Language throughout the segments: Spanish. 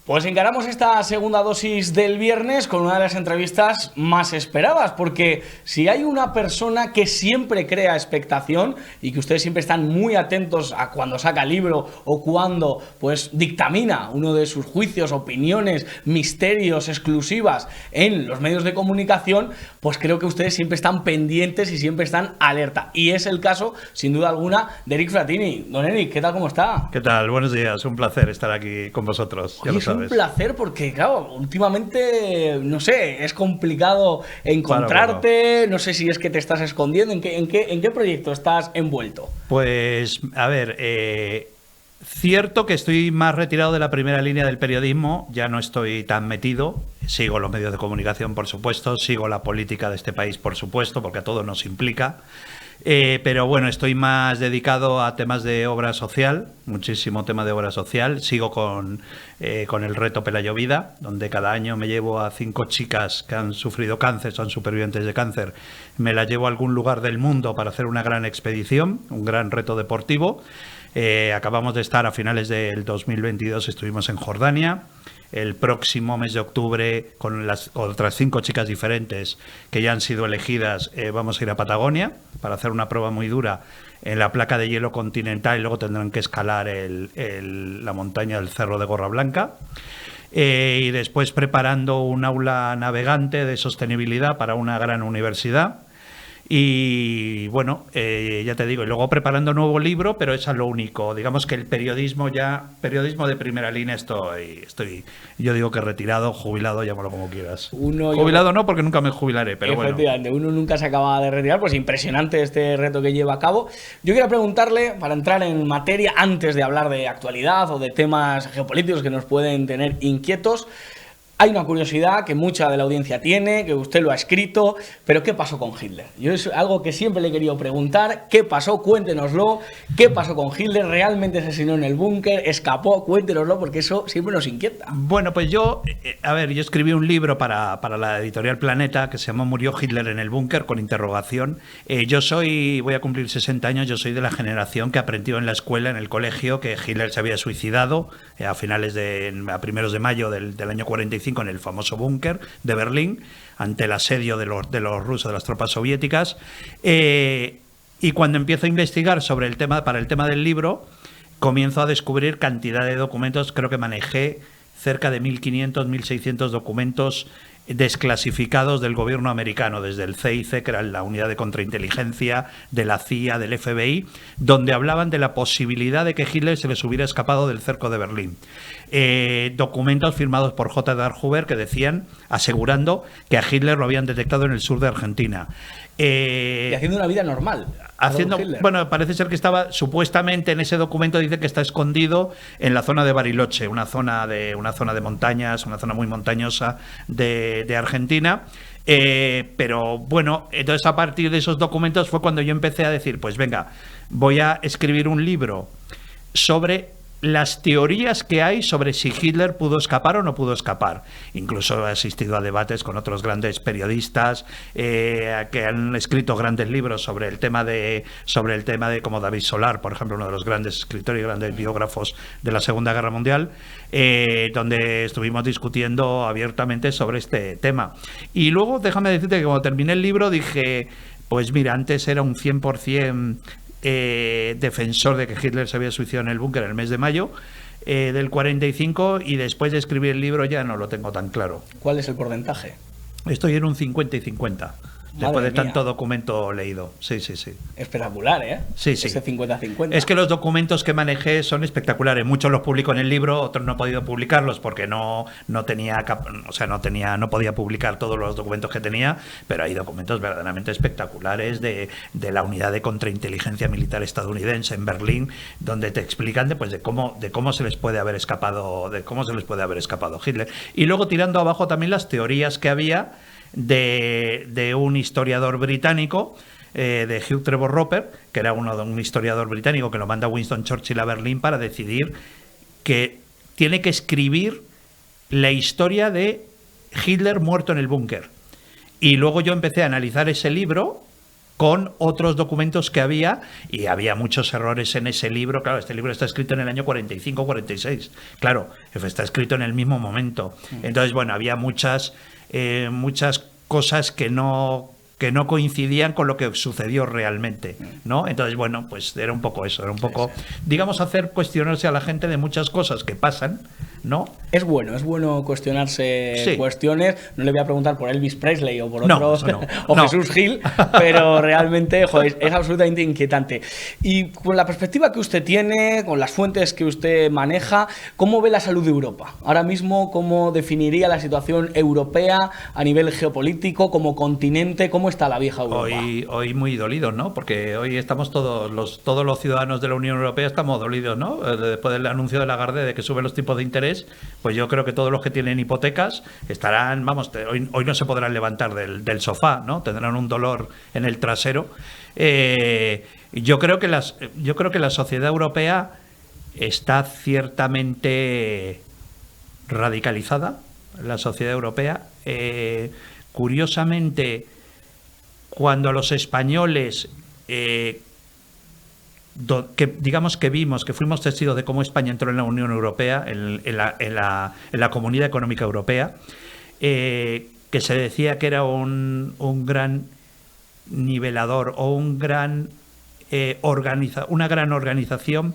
Pues encaramos esta segunda dosis del viernes con una de las entrevistas más esperadas, porque si hay una persona que siempre crea expectación y que ustedes siempre están muy atentos a cuando saca libro o cuando pues dictamina uno de sus juicios, opiniones, misterios, exclusivas en los medios de comunicación, pues creo que ustedes siempre están pendientes y siempre están alerta. Y es el caso, sin duda alguna, de Eric Frattini. Don Eric, ¿qué tal? ¿Cómo está? ¿Qué tal? Buenos días, un placer estar aquí con vosotros. Oye, es un placer porque, claro, últimamente, no sé, es complicado encontrarte, claro. No sé si es que te estás escondiendo, ¿en qué proyecto estás envuelto? Pues, a ver, cierto que estoy más retirado de la primera línea del periodismo, ya no estoy tan metido, sigo los medios de comunicación, por supuesto, sigo la política de este país, por supuesto, porque a todo nos implica. Pero bueno, estoy más dedicado a temas de obra social, muchísimo tema de obra social. Sigo con el reto Pelayo Vida, donde cada año me llevo a 5 chicas que han sufrido cáncer, son supervivientes de cáncer. Me las llevo a algún lugar del mundo para hacer una gran expedición, un gran reto deportivo. Acabamos de estar a finales del 2022, estuvimos en Jordania. El próximo mes de octubre, con las otras 5 chicas diferentes que ya han sido elegidas, vamos a ir a Patagonia para hacer una prueba muy dura en la placa de hielo continental y luego tendrán que escalar la montaña del Cerro de Gorra Blanca. Y después preparando un aula navegante de sostenibilidad para una gran universidad. Y bueno, ya te digo, y luego preparando nuevo libro, pero eso es lo único. Digamos que el periodismo de primera línea estoy, yo digo que retirado, jubilado, llámalo como quieras. Jubilado no, porque nunca me jubilaré, pero bueno. Efectivamente, uno nunca se acaba de retirar, pues impresionante este reto que lleva a cabo. Yo quiero preguntarle, para entrar en materia, antes de hablar de actualidad o de temas geopolíticos que nos pueden tener inquietos, hay una curiosidad que mucha de la audiencia tiene, que usted lo ha escrito, pero ¿qué pasó con Hitler? Yo es algo que siempre le he querido preguntar. ¿Qué pasó? Cuéntenoslo. ¿Qué pasó con Hitler? ¿Realmente asesinó en el búnker? ¿Escapó? Cuéntenoslo, porque eso siempre nos inquieta. Bueno, pues yo escribí un libro para la editorial Planeta que se llamó Murió Hitler en el búnker, con interrogación. Voy a cumplir 60 años, yo soy de la generación que aprendió en la escuela, en el colegio, que Hitler se había suicidado a primeros de mayo del año 45 en el famoso búnker de Berlín, ante el asedio de los rusos, de las tropas soviéticas. Y cuando empiezo a investigar sobre el tema, para el tema del libro, comienzo a descubrir cantidad de documentos. Creo que manejé cerca de 1.500, 1.600 documentos desclasificados del gobierno americano, desde el CIC, que era la unidad de contrainteligencia, de la CIA, del FBI, donde hablaban de la posibilidad de que Hitler se les hubiera escapado del cerco de Berlín. Documentos firmados por J. Edgar Hoover que decían, asegurando que a Hitler lo habían detectado en el sur de Argentina. Y haciendo una vida normal. Bueno, parece ser que estaba, supuestamente en ese documento dice que está escondido en la zona de Bariloche, una zona de montañas, una zona muy montañosa de Argentina. Pero bueno, entonces a partir de esos documentos fue cuando yo empecé a decir, pues venga, voy a escribir un libro sobre las teorías que hay sobre si Hitler pudo escapar o no pudo escapar. Incluso he asistido a debates con otros grandes periodistas que han escrito grandes libros sobre el tema de como David Solar, por ejemplo, uno de los grandes escritores y grandes biógrafos de la Segunda Guerra Mundial, donde estuvimos discutiendo abiertamente sobre este tema. Y luego, déjame decirte que cuando terminé el libro dije, pues mira, antes era un 100% defensor de que Hitler se había suicidado en el búnker en el mes de mayo del 45, y después de escribir el libro ya no lo tengo tan claro. ¿Cuál es el porcentaje? Estoy en un 50 y 50. Después de tanto documento leído. Sí. Espectacular, ¿eh? Sí. Ese 50-50. Es que los documentos que manejé son espectaculares. Muchos los publico en el libro, otros no he podido publicarlos porque no podía publicar todos los documentos que tenía, pero hay documentos verdaderamente espectaculares de la unidad de contrainteligencia militar estadounidense en Berlín, donde te explican de cómo se les puede haber escapado Hitler. Y luego tirando abajo también las teorías que había de un historiador británico, de Hugh Trevor Roper, que era un historiador británico que lo manda Winston Churchill a Berlín para decidir que tiene que escribir la historia de Hitler muerto en el búnker. Y luego yo empecé a analizar ese libro con otros documentos que había, y había muchos errores en ese libro. Claro, este libro está escrito en el año 45-46. Claro, está escrito en el mismo momento. Entonces, bueno, había muchas cosas que no coincidían con lo que sucedió realmente, ¿no? Entonces, bueno, pues era un poco eso, era un poco, digamos, hacer cuestionarse a la gente de muchas cosas que pasan, ¿no? Es bueno cuestionarse cuestiones. No le voy a preguntar por Elvis Presley o por otros, o Jesús Gil, pero realmente, joder, es absolutamente inquietante. Y con la perspectiva que usted tiene, con las fuentes que usted maneja, ¿cómo ve la salud de Europa? Ahora mismo, ¿cómo definiría la situación europea a nivel geopolítico, como continente? ¿Cómo está la vieja Europa? Hoy muy dolidos, ¿no? Porque hoy estamos todos los ciudadanos de la Unión Europea estamos dolidos, ¿no? Después del anuncio de Lagarde de que suben los tipos de interés, pues yo creo que todos los que tienen hipotecas estarán, vamos, hoy no se podrán levantar del sofá, ¿no? Tendrán un dolor en el trasero. Yo creo que la sociedad europea está ciertamente radicalizada. La sociedad europea, curiosamente, cuando a los españoles digamos que vimos, que fuimos testigos de cómo España entró en la Unión Europea, en la Comunidad Económica Europea, que se decía que era un gran nivelador o una gran organización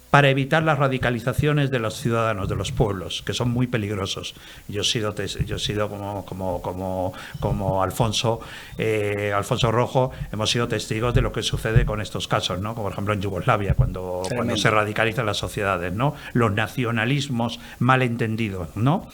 para evitar las radicalizaciones de los ciudadanos, de los pueblos, que son muy peligrosos. Yo he sido como Alfonso Rojo, hemos sido testigos de lo que sucede con estos casos, ¿no? Como por ejemplo en Yugoslavia, cuando se radicalizan las sociedades, ¿no? Los nacionalismos malentendidos, ¿no?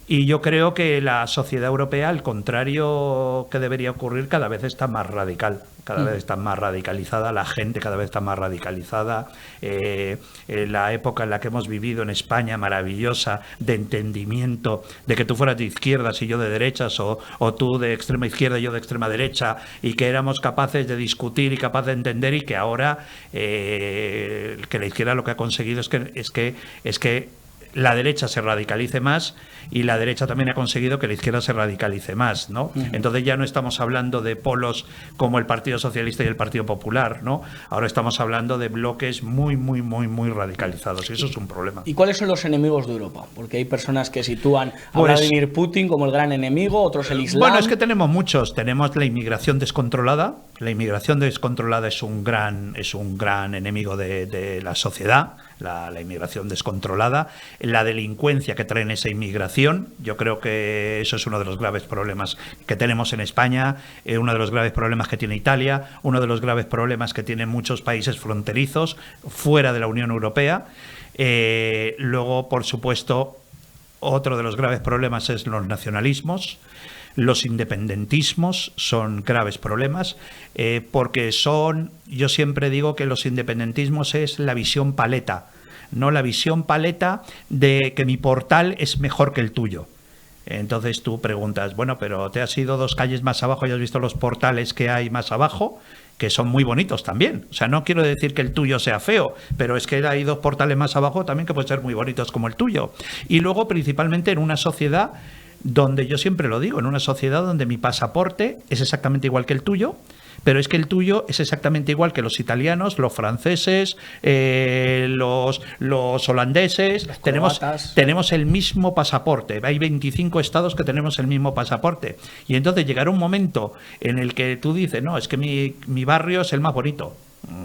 Y yo creo que la sociedad europea, al contrario que debería ocurrir, cada vez está más radical, cada vez está más radicalizada, la gente cada vez está más radicalizada. La época en la que hemos vivido en España, maravillosa, de entendimiento, de que tú fueras de izquierdas y yo de derechas, o tú de extrema izquierda y yo de extrema derecha, y que éramos capaces de discutir y capaces de entender, y que ahora que la izquierda lo que ha conseguido es que la derecha se radicalice más, y la derecha también ha conseguido que la izquierda se radicalice más, ¿no? Entonces ya no estamos hablando de polos como el Partido Socialista y el Partido Popular, ¿no? Ahora estamos hablando de bloques muy radicalizados, y eso es un problema. ¿Y cuáles son los enemigos de Europa? Porque hay personas que sitúan a Vladimir Putin como el gran enemigo, otros el Islam. Bueno, es que tenemos muchos. Tenemos la inmigración descontrolada. La inmigración descontrolada es un gran enemigo de la sociedad. La inmigración descontrolada, la delincuencia que trae en esa inmigración. Yo creo que eso es uno de los graves problemas que tenemos en España, uno de los graves problemas que tiene Italia, uno de los graves problemas que tienen muchos países fronterizos fuera de la Unión Europea. Luego, por supuesto, otro de los graves problemas es los nacionalismos. Los independentismos son graves problemas, porque yo siempre digo que los independentismos es la visión paleta, no la visión paleta de que mi portal es mejor que el tuyo. Entonces tú preguntas, bueno, pero te has ido 2 calles más abajo y has visto los portales que hay más abajo, que son muy bonitos también. O sea, no quiero decir que el tuyo sea feo, pero es que hay 2 portales más abajo también que pueden ser muy bonitos como el tuyo. Y luego, principalmente en una sociedad donde, yo siempre lo digo, en una sociedad donde mi pasaporte es exactamente igual que el tuyo, pero es que el tuyo es exactamente igual que los italianos, los franceses, los holandeses. Tenemos el mismo pasaporte. Hay 25 estados que tenemos el mismo pasaporte. Y entonces llegará un momento en el que tú dices, no, es que mi barrio es el más bonito.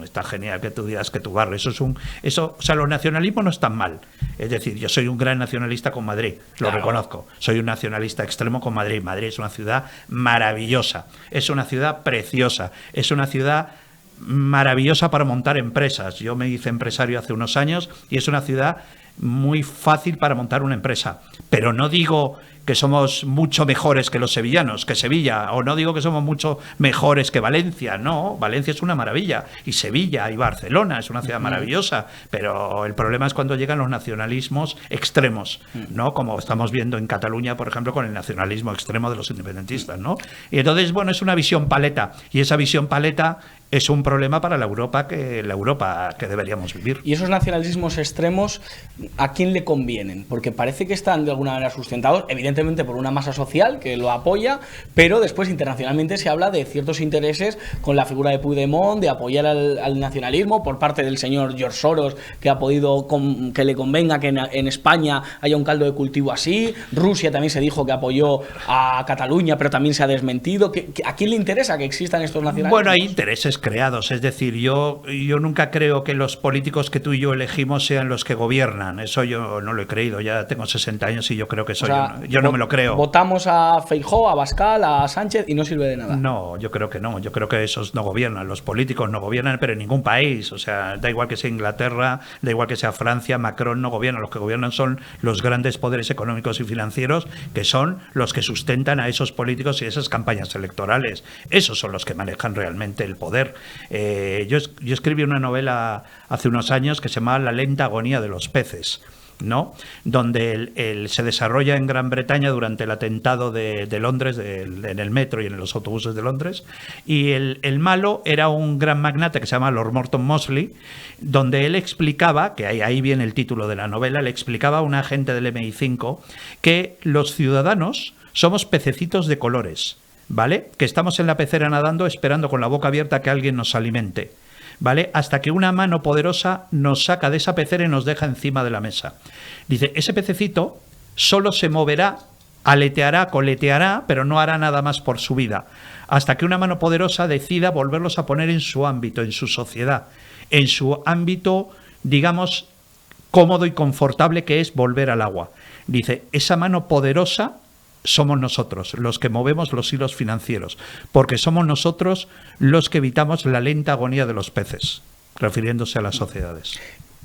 Está genial que tú digas que tu barrio, o sea, los nacionalismos no están mal. Es decir, yo soy un gran nacionalista con Madrid, lo reconozco. Soy un nacionalista extremo con Madrid. Madrid es una ciudad maravillosa, es una ciudad preciosa, es una ciudad maravillosa para montar empresas. Yo me hice empresario hace unos años y es una ciudad muy fácil para montar una empresa. Pero no digo que somos mucho mejores que los sevillanos, que Sevilla, o no digo que somos mucho mejores que Valencia. No, Valencia es una maravilla, y Sevilla y Barcelona es una ciudad maravillosa, pero el problema es cuando llegan los nacionalismos extremos, ¿no? Como estamos viendo en Cataluña, por ejemplo, con el nacionalismo extremo de los independentistas, ¿no? Y entonces, bueno, es una visión paleta, y esa visión paleta es un problema para la Europa que deberíamos vivir. ¿Y esos nacionalismos extremos a quién le convienen? Porque parece que están de alguna manera sustentados, evidentemente, evidentemente por una masa social que lo apoya, pero después internacionalmente se habla de ciertos intereses con la figura de Puigdemont, de apoyar al nacionalismo por parte del señor George Soros, que ha podido que le convenga que en España haya un caldo de cultivo así. Rusia también se dijo que apoyó a Cataluña, pero también se ha desmentido. ¿A quién le interesa que existan estos nacionalismos? Bueno, hay intereses creados, es decir, yo nunca creo que los políticos que tú y yo elegimos sean los que gobiernan. Eso yo no lo he creído, ya tengo 60 años y yo creo que eso yo no me lo creo. Votamos a Feijóo, a Abascal, a Sánchez y no sirve de nada. No, yo creo que no, yo creo que esos no gobiernan, los políticos no gobiernan, pero en ningún país, o sea, da igual que sea Inglaterra, da igual que sea Francia, Macron no gobierna, los que gobiernan son los grandes poderes económicos y financieros, que son los que sustentan a esos políticos y esas campañas electorales. Esos son los que manejan realmente el poder. Yo escribí una novela hace unos años que se llamaba La lenta agonía de los peces, ¿no? Donde se desarrolla en Gran Bretaña durante el atentado de Londres, en el metro y en los autobuses de Londres, y el malo era un gran magnate que se llama Lord Morton Mosley, donde él explicaba, que ahí viene el título de la novela, le explicaba a un agente del MI5 que los ciudadanos somos pececitos de colores, ¿vale? Que estamos en la pecera nadando esperando con la boca abierta que alguien nos alimente, ¿vale? Hasta que una mano poderosa nos saca de esa pecera y nos deja encima de la mesa. Dice, ese pececito solo se moverá, aleteará, coleteará, pero no hará nada más por su vida, hasta que una mano poderosa decida volverlos a poner en su ámbito, en su sociedad, en su ámbito, digamos, cómodo y confortable, que es volver al agua. Dice, esa mano poderosa somos nosotros, los que movemos los hilos financieros, porque somos nosotros los que evitamos la lenta agonía de los peces, refiriéndose a las sociedades.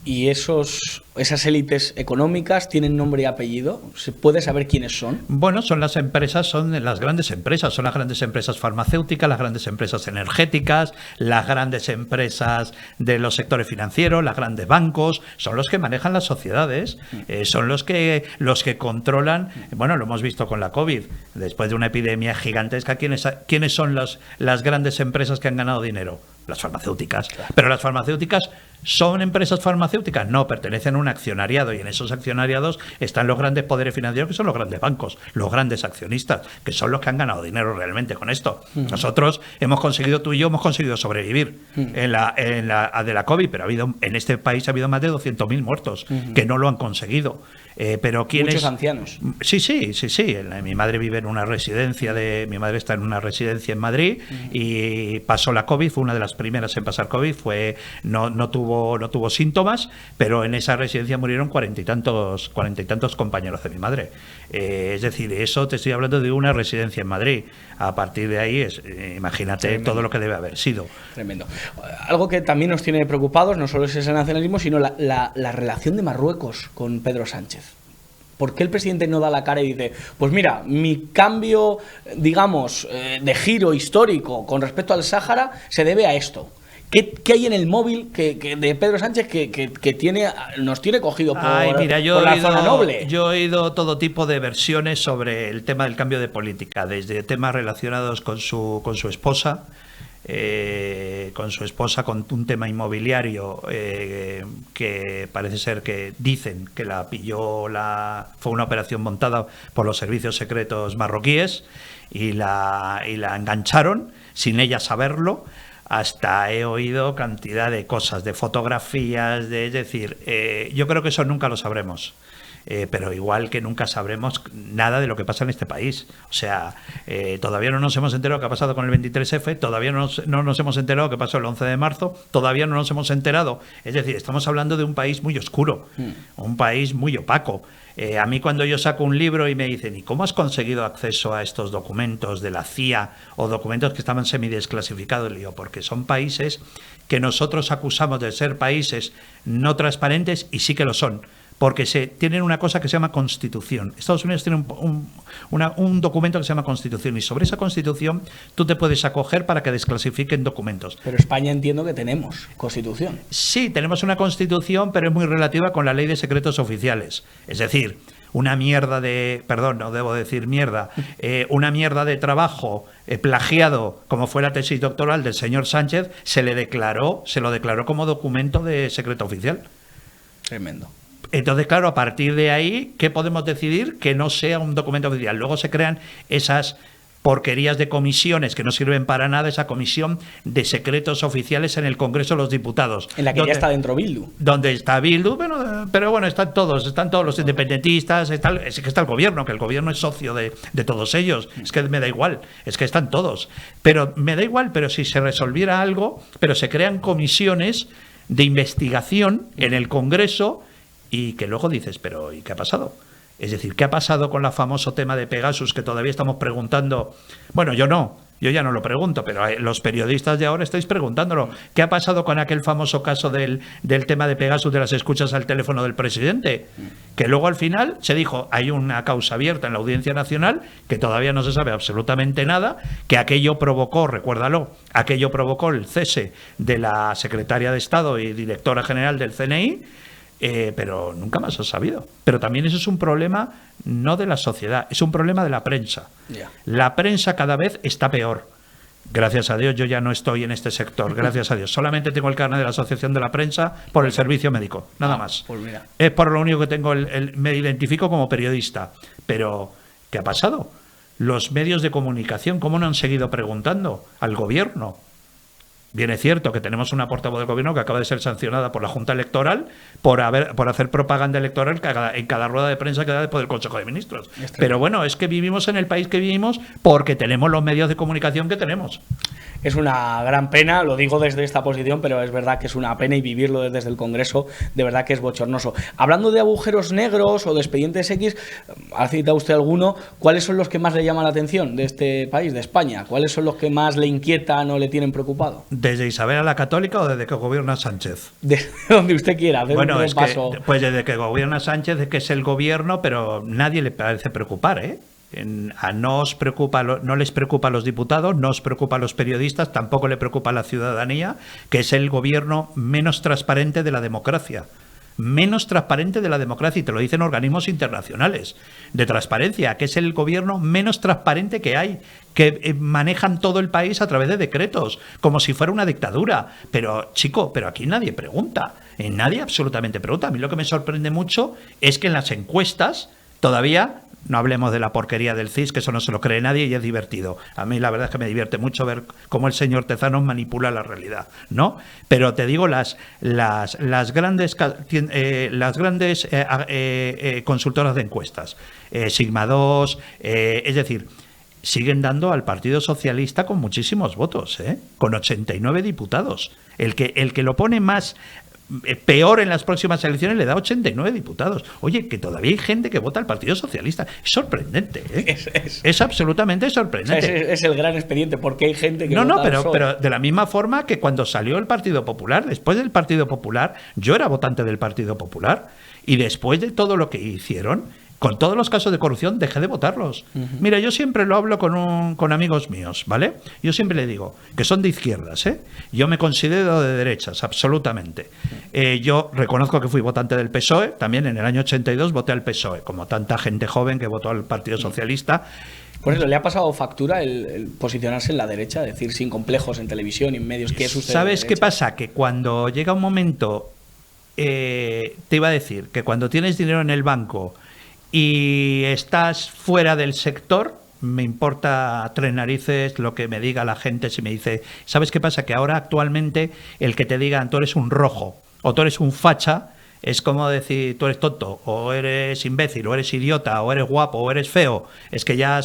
¿Y esas élites económicas tienen nombre y apellido? ¿Se puede saber quiénes son? Bueno, son las empresas, son las grandes empresas farmacéuticas, las grandes empresas energéticas, las grandes empresas de los sectores financieros, los grandes bancos, son los que manejan las sociedades, son los que controlan. Bueno, lo hemos visto con la COVID, después de una epidemia gigantesca, ¿quiénes son las grandes empresas que han ganado dinero? Las farmacéuticas. Claro. Pero las farmacéuticas ¿son empresas farmacéuticas? No, pertenecen a un accionariado, y en esos accionariados están los grandes poderes financieros, que son los grandes bancos, los grandes accionistas, que son los que han ganado dinero realmente con esto. Nosotros tú y yo hemos conseguido sobrevivir en la de la COVID, pero en este país ha habido más de 200.000 muertos que no lo han conseguido. Pero muchos ancianos. Sí. Mi madre vive en una residencia mi madre está en una residencia en Madrid y pasó la COVID, fue una de las primeras en pasar COVID, no tuvo síntomas, pero en esa residencia murieron 40 y tantos compañeros de mi madre. Es decir, eso te estoy hablando de una residencia en Madrid. A partir de ahí, imagínate tremendo. Todo lo que debe haber sido. Tremendo. Algo que también nos tiene preocupados no solo es ese nacionalismo, sino la relación de Marruecos con Pedro Sánchez. ¿Por qué el presidente no da la cara y dice, pues mira, mi cambio, digamos, de giro histórico con respecto al Sáhara se debe a esto? ¿Qué hay en el móvil de Pedro Sánchez que nos tiene cogido por la zona noble? Yo he oído todo tipo de versiones sobre el tema del cambio de política, desde temas relacionados con su esposa, con un tema inmobiliario que parece ser que dicen que fue una operación montada por los servicios secretos marroquíes y la engancharon sin ella saberlo. Hasta he oído cantidad de cosas, de fotografías, es decir, yo creo que eso nunca lo sabremos. Pero igual que nunca sabremos nada de lo que pasa en este país. O sea, todavía no nos hemos enterado qué ha pasado con el 23F, todavía no nos hemos enterado qué pasó el 11 de marzo, todavía no nos hemos enterado. Es decir, estamos hablando de un país muy oscuro, un país muy opaco. A mí cuando yo saco un libro y me dicen, ¿y cómo has conseguido acceso a estos documentos de la CIA o documentos que estaban semidesclasificados? Le digo, porque son países que nosotros acusamos de ser países no transparentes y sí que lo son. Porque tienen una cosa que se llama Constitución. Estados Unidos tiene un documento que se llama Constitución, y sobre esa Constitución tú te puedes acoger para que desclasifiquen documentos. Pero España entiendo que tenemos Constitución. Sí, tenemos una Constitución, pero es muy relativa con la Ley de Secretos Oficiales. Es decir, una mierda una mierda de trabajo plagiado, como fue la tesis doctoral del señor Sánchez, se lo declaró como documento de secreto oficial. Tremendo. Entonces, claro, a partir de ahí, ¿qué podemos decidir? Que no sea un documento oficial. Luego se crean esas porquerías de comisiones que no sirven para nada, esa comisión de secretos oficiales en el Congreso de los Diputados. En la que ya está dentro Bildu. Donde está Bildu, pero bueno, están todos los independentistas, es que está el gobierno, que el gobierno es socio de todos ellos. Es que me da igual, es que están todos. Pero me da igual, pero si se resolviera algo, pero se crean comisiones de investigación en el Congreso y que luego dices, pero ¿y qué ha pasado? Es decir, ¿qué ha pasado con el famoso tema de Pegasus que todavía estamos preguntando? Bueno, yo ya no lo pregunto, pero los periodistas de ahora estáis preguntándolo. ¿Qué ha pasado con aquel famoso caso del tema de Pegasus, de las escuchas al teléfono del presidente? Que luego al final se dijo, hay una causa abierta en la Audiencia Nacional, que todavía no se sabe absolutamente nada, que aquello provocó, recuérdalo, aquello provocó el cese de la secretaria de Estado y directora general del CNI, pero nunca más se ha sabido. Pero también eso es un problema no de la sociedad, es un problema de la prensa. Yeah. La prensa cada vez está peor. Gracias a Dios yo ya no estoy en este sector, gracias a Dios. Solamente tengo el carnet de la Asociación de la Prensa por el servicio médico, nada más. Pues mira. Es por lo único que tengo, me identifico como periodista. Pero, ¿qué ha pasado? Los medios de comunicación, ¿cómo no han seguido preguntando al gobierno? Bien es cierto que tenemos una portavoz del gobierno que acaba de ser sancionada por la Junta Electoral por hacer propaganda electoral en cada rueda de prensa que da después del Consejo de Ministros. Pero bueno, es que vivimos en el país que vivimos porque tenemos los medios de comunicación que tenemos. Es una gran pena, lo digo desde esta posición, pero es verdad que es una pena y vivirlo desde el Congreso de verdad que es bochornoso. Hablando de agujeros negros o de expedientes X, ha citado usted alguno, ¿cuáles son los que más le llaman la atención de este país, de España? ¿Cuáles son los que más le inquietan o le tienen preocupado? ¿Desde Isabel la Católica o desde que gobierna Sánchez? De donde usted quiera. Bueno, es que, pues desde que gobierna Sánchez, es que es el gobierno, pero nadie le parece preocupar, ¿eh? No les preocupa a los diputados, no os preocupa a los periodistas, tampoco le preocupa a la ciudadanía, que es el gobierno menos transparente de la democracia. Menos transparente de la democracia, y te lo dicen organismos internacionales de transparencia, que es el gobierno menos transparente que hay, que manejan todo el país a través de decretos, como si fuera una dictadura. Pero, chico, pero aquí nadie pregunta, nadie absolutamente pregunta. A mí lo que me sorprende mucho es que en las encuestas todavía... No hablemos de la porquería del CIS, que eso no se lo cree nadie y es divertido. A mí la verdad es que me divierte mucho ver cómo el señor Tezanos manipula la realidad, ¿no? Pero te digo, las grandes consultoras de encuestas, Sigma 2, es decir, siguen dando al Partido Socialista con muchísimos votos, con 89 diputados. El que lo pone más... peor en las próximas elecciones le da 89 diputados. Oye, que todavía hay gente que vota al Partido Socialista. Es sorprendente, ¿eh? Es absolutamente sorprendente. O sea, es el gran expediente, porque hay gente que vota al PSOE. pero de la misma forma que cuando salió el Partido Popular, después del Partido Popular, yo era votante del Partido Popular, y después de todo lo que hicieron, con todos los casos de corrupción, dejé de votarlos. Mira, yo siempre lo hablo con amigos míos, ¿vale? Yo siempre le digo que son de izquierdas, ¿eh? Yo me considero de derechas, absolutamente. Yo reconozco que fui votante del PSOE, también en el año 82 voté al PSOE, como tanta gente joven que votó al Partido Socialista. Por eso, ¿le ha pasado factura el posicionarse en la derecha? Decir sin complejos en televisión y en medios que es usted. ¿Sabes qué pasa? Que cuando llega un momento, te iba a decir, que cuando tienes dinero en el banco y estás fuera del sector, me importa tres narices lo que me diga la gente. Si me dice, ¿sabes qué pasa? Que ahora actualmente el que te digan tú eres un rojo o tú eres un facha es como decir tú eres tonto o eres imbécil o eres idiota o eres guapo o eres feo. Es que ya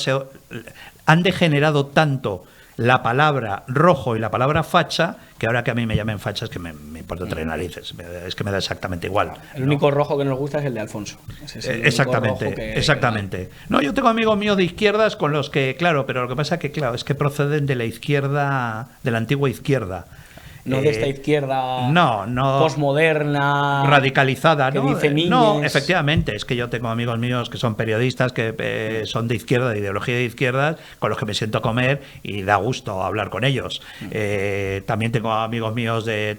han degenerado tanto la palabra rojo y la palabra facha, que ahora que a mí me llamen facha es que me importa tres narices, es que me da exactamente igual. El único rojo que nos gusta es el de Alfonso. Es el exactamente. No, yo tengo amigos míos de izquierdas con los que, claro, pero lo que pasa es que proceden de la izquierda, de la antigua izquierda. No de esta izquierda no posmoderna, radicalizada, que ¿no? Dice no, efectivamente, es que yo tengo amigos míos que son periodistas, que son de izquierda, de ideología de izquierdas, con los que me siento a comer y da gusto hablar con ellos. También tengo amigos míos de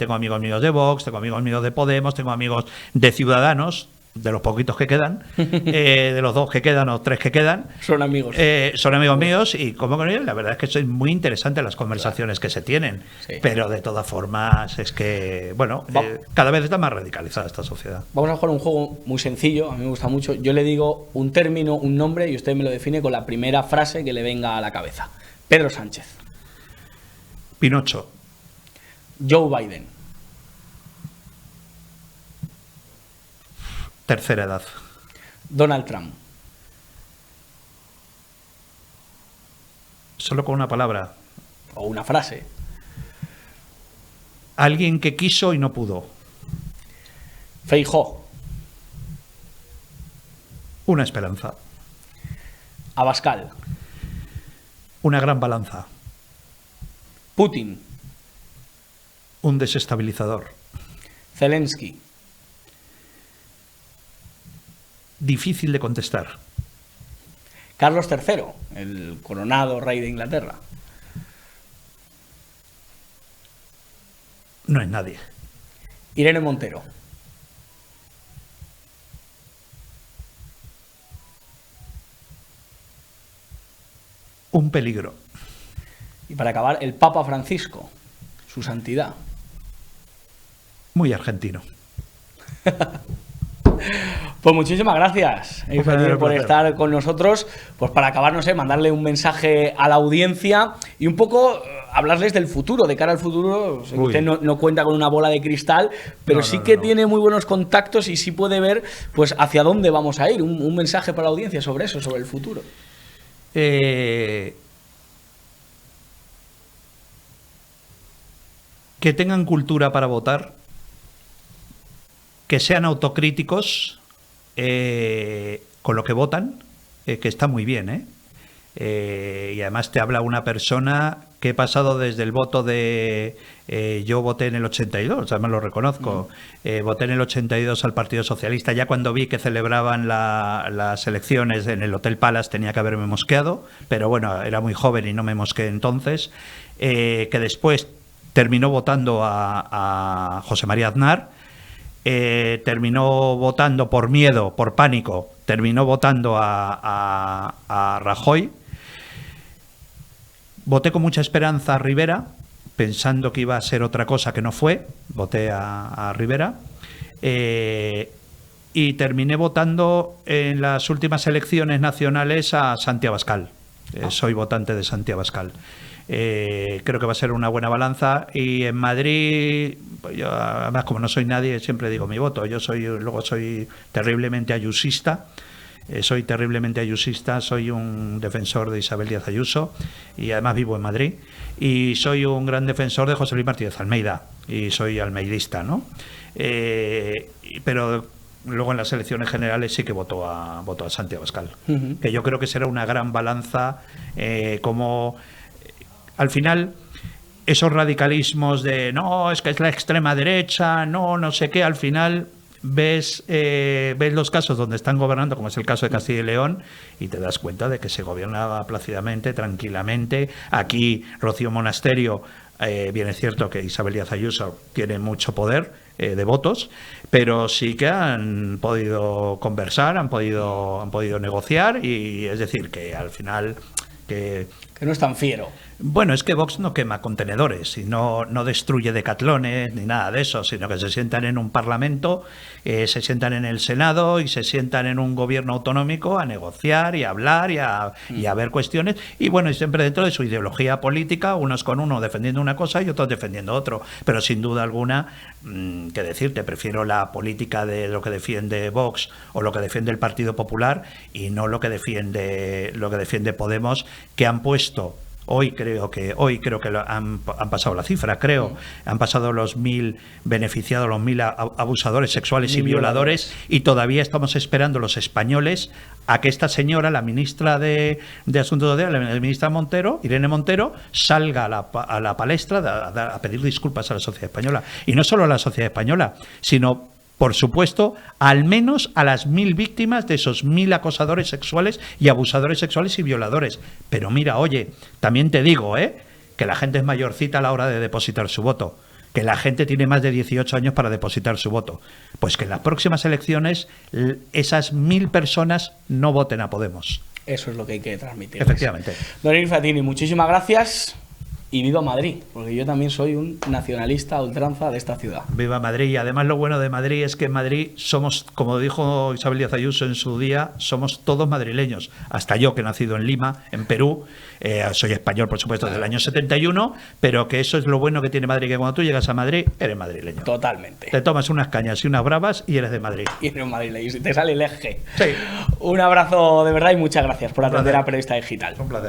Vox, tengo amigos míos de Podemos, tengo amigos de Ciudadanos. de los poquitos que quedan, de los 2 que quedan o 3 que quedan. Son amigos. Son amigos míos y como con ellos, la verdad es que son muy interesantes las conversaciones que se tienen. Sí. Pero de todas formas es que, bueno, cada vez está más radicalizada esta sociedad. Vamos a jugar un juego muy sencillo, a mí me gusta mucho. Yo le digo un término, un nombre y usted me lo define con la primera frase que le venga a la cabeza. Pedro Sánchez. Pinocho. Joe Biden. Tercera edad. Donald Trump. Solo con una palabra. O una frase. Alguien que quiso y no pudo. Feijóo. Una esperanza. Abascal. Una gran balanza. Putin. Un desestabilizador. Zelensky. Difícil de contestar. Carlos III, el coronado rey de Inglaterra. No es nadie. Irene Montero. Un peligro. Y para acabar, el Papa Francisco, su santidad. Muy argentino. Pues muchísimas gracias, por estar con nosotros. Pues para acabar, no sé, mandarle un mensaje a la audiencia y un poco hablarles del futuro, de cara al futuro. Sé que usted no cuenta con una bola de cristal, pero sí que tiene muy buenos contactos y sí puede ver pues hacia dónde vamos a ir. Un mensaje para la audiencia sobre eso, sobre el futuro. Que tengan cultura para votar, que sean autocríticos con lo que votan, que está muy bien, y además te habla una persona que he pasado desde el voto de... yo voté en el 82, además lo reconozco. Voté en el 82 al Partido Socialista. Ya cuando vi que celebraban las elecciones en el Hotel Palace tenía que haberme mosqueado, pero bueno, era muy joven y no me mosqueé entonces. Que después terminó votando a José María Aznar. Terminó votando por miedo, por pánico, terminó votando a Rajoy. Voté con mucha esperanza a Rivera, pensando que iba a ser otra cosa que no fue. Voté a Rivera. Y terminé votando en las últimas elecciones nacionales a Santi Abascal. Soy votante de Santi Abascal. Creo que va a ser una buena balanza. Y en Madrid, pues yo, además, como no soy nadie, siempre digo mi voto. Luego soy terriblemente ayusista. Soy terriblemente ayusista, soy un defensor de Isabel Díaz Ayuso y además vivo en Madrid. Y soy un gran defensor de José Luis Martínez Almeida y soy almeidista, ¿no? Pero luego en las elecciones generales sí que voto a Santi Abascal, que yo creo que será una gran balanza, como al final esos radicalismos de no, es que es la extrema derecha, no sé qué, al final ves los casos donde están gobernando, como es el caso de Castilla y León, y te das cuenta de que se gobierna plácidamente, tranquilamente. Aquí Rocío Monasterio, bien es cierto que Isabel Díaz Ayuso tiene mucho poder de votos, pero sí que han podido conversar, han podido negociar, y es decir, que al final que no es tan fiero. Bueno, es que Vox no quema contenedores y no destruye decatlones ni nada de eso, sino que se sientan en un parlamento, se sientan en el Senado y se sientan en un gobierno autonómico a negociar y a hablar y a ver cuestiones. Y bueno, y siempre dentro de su ideología política, unos con uno defendiendo una cosa y otros defendiendo otro. Pero sin duda alguna, que decirte, prefiero la política de lo que defiende Vox o lo que defiende el Partido Popular y no lo que defiende Podemos, que han puesto... Hoy creo que han pasado la cifra, han pasado los 1.000 beneficiados, los 1.000 abusadores sexuales y violadores, y todavía estamos esperando los españoles a que esta señora, la ministra de Asuntos Sociales, la ministra Montero, Irene Montero, salga a la palestra a pedir disculpas a la sociedad española. Y no solo a la sociedad española, sino, por supuesto, al menos a las 1.000 víctimas de esos 1.000 acosadores sexuales y abusadores sexuales y violadores. Pero mira, oye, también te digo, que la gente es mayorcita a la hora de depositar su voto. que la gente tiene más de 18 años para depositar su voto. Pues que en las próximas elecciones esas 1000 personas no voten a Podemos. Eso es lo que hay que transmitir. Efectivamente. Don Eric Fratini, muchísimas gracias y viva Madrid, porque yo también soy un nacionalista a ultranza de esta ciudad. Viva Madrid. Y además lo bueno de Madrid es que en Madrid somos, como dijo Isabel Díaz Ayuso en su día, somos todos madrileños. Hasta yo, que he nacido en Lima, en Perú, soy español, por supuesto, del año 71, pero que eso es lo bueno que tiene Madrid, que cuando tú llegas a Madrid, eres madrileño. Totalmente. Te tomas unas cañas y unas bravas y eres de Madrid. Y eres un madrileño, y si te sale el eje. Sí. Un abrazo de verdad y muchas gracias por atender a Periodista Digital. Un placer.